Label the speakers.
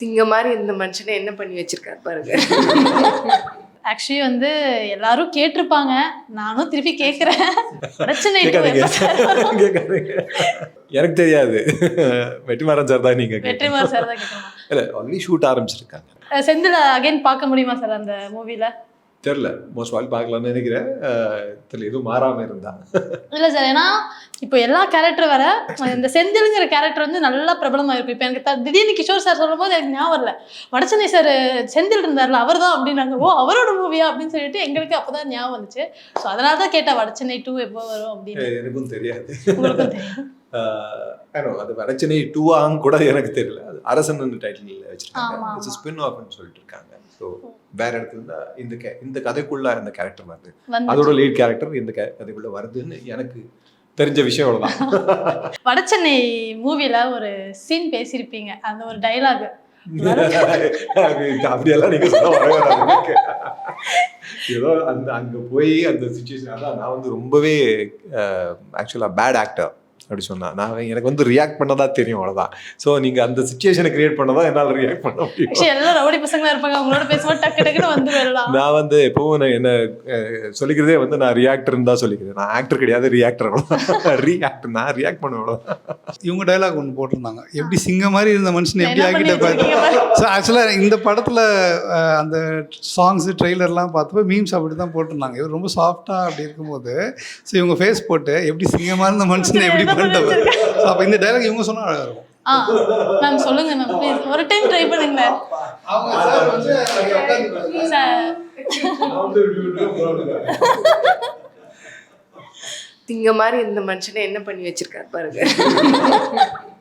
Speaker 1: திங்க மாதிரி இந்த மனுஷனை என்ன பண்ணி வச்சிருக்காரு பாருங்க.
Speaker 2: ஆக்சுவலி வந்து எல்லாரும் கேட்டிருப்பாங்க, நானும் திருப்பி கேட்குறேன். பிரச்சனை
Speaker 3: எனக்கு தெரியாது. வெற்றிமாறன் சார் தான் நீங்க
Speaker 2: வெற்றிமாறன் சார் தான் கேட்கணும்.
Speaker 3: இல்லை ஆல்ரெடி ஷூட் ஆரம்பிச்சிருக்காங்க.
Speaker 2: செந்தில் அகைன் பார்க்க முடியுமா சார் அந்த மூவில?
Speaker 3: தெரில, மோஸ்ட் வால் பார்க்கலாம்னு நினைக்கிறேன். தெரியல, எதுவும் மாறாமல் இருந்தா. இல்லை
Speaker 2: சார், ஏன்னா இப்போ எல்லா கேரக்டர் வர இந்த செந்திலுங்கிற கேரக்டர் வந்து நல்லா பிரபலமாக இருக்கும். இப்போ எனக்கு திடீர்னு கிஷோர் சார் சொல்லும் போது எனக்கு ஞாபகம் இல்லை, வடச்சென்னை சார் செந்தில் இருந்தார்ல அவர் தான் அப்படின்னாங்க. ஓ அவரோட மூவியா அப்படின்னு சொல்லிட்டு எங்களுக்கு அப்போதான் ஞாபகம் வந்துச்சு. ஸோ அதனால தான் கேட்டேன் வடச்சென்னை 2 எப்போ வரும் அப்படின்னு.
Speaker 3: எனக்கும் தெரியாது.
Speaker 2: உங்களுக்கும் தெரியும்.
Speaker 3: அது வடச்சென்னை 2 கூட எனக்கு தெரியல. அது அரசன் டைட்டில் வச்சிருக்காங்க, இட்ஸ் ஸ்பின் ஆஃப்னு சொல்லிட்டு இருக்காங்க. ஸோ வேற இடத்துல தான் இந்த கதைக்குள்ள அந்த கேரக்டர் வருது, அதோட லீட் கேரக்டர் இந்த கதைக்குள்ள வருதுன்னு எனக்கு தெரிஞ்ச விஷயம் அவ்வளவுதான்.
Speaker 2: வடச்சென்னை மூவில ஒரு சீன் பேசியிருப்பீங்க, அந்த ஒரு டைலாக்
Speaker 3: அப்படியெல்லாம் நீங்க சொல்ல ஏதோ அங்க போய் அந்த சிச்சுவேஷன். நான் வந்து ரொம்பவே ஆக்சுவலா பேட் ஆக்டர் அப்படி சொன்னா. நான் எனக்கு வந்து ரியாக்ட் பண்ணதா தெரியும், அவ்வளவுதான். ஸோ நீங்க அந்த சிச்சுவேஷனை கிரியேட் பண்ணதான் என்னால் ரியாக்ட் பண்ண முடியும்.
Speaker 2: எல்லாம் ரவுடி பசங்களா இருப்பாங்க, அவங்களோட பேசும்போது டக்கு டக்குன்னு வந்து வரலாம்.
Speaker 3: நான் வந்து எப்பவும் நான் என்ன சொல்லிக்கிறதே வந்து நான் ரியாக்டர்னு தான் சொல்லிக்கிறேன். நான் ஆக்டர் கிடையாது, ரியாக்டர். ரியாக்டர், நான் ரியாக்ட் பண்ணுவேன்.
Speaker 4: இவங்க டைலாக் ஒன்று போட்டிருந்தாங்க, எப்படி சிங்கம் மாதிரி இருந்த மனுஷன் எப்படி ஆக்கிட்ட. ஸோ ஆக்சுவலாக இந்த படத்தில் அந்த சாங்ஸு ட்ரெய்லர்லாம் பார்த்தப்போ மீம்ஸ் அப்படி தான் போட்டிருந்தாங்க. இவர் ரொம்ப சாஃப்டாக அப்படி இருக்கும்போது ஸோ இவங்க ஃபேஸ் போட்டு எப்படி சிங்கமாக இருந்த மனுஷனை எப்படி பண்ணிட்டவர். அப்போ இந்த டைலாக் இவங்க சொன்னால் அழகாக இருக்கும்.
Speaker 2: மேம் சொல்லுங்க மேம், ப்ளீஸ் ஒரு டைம் ட்ரை பண்ணுங்க.
Speaker 1: திங்க மாதிரி இந்த மனுஷனை என்ன பண்ணி வச்சிருக்காரு பாருங்க.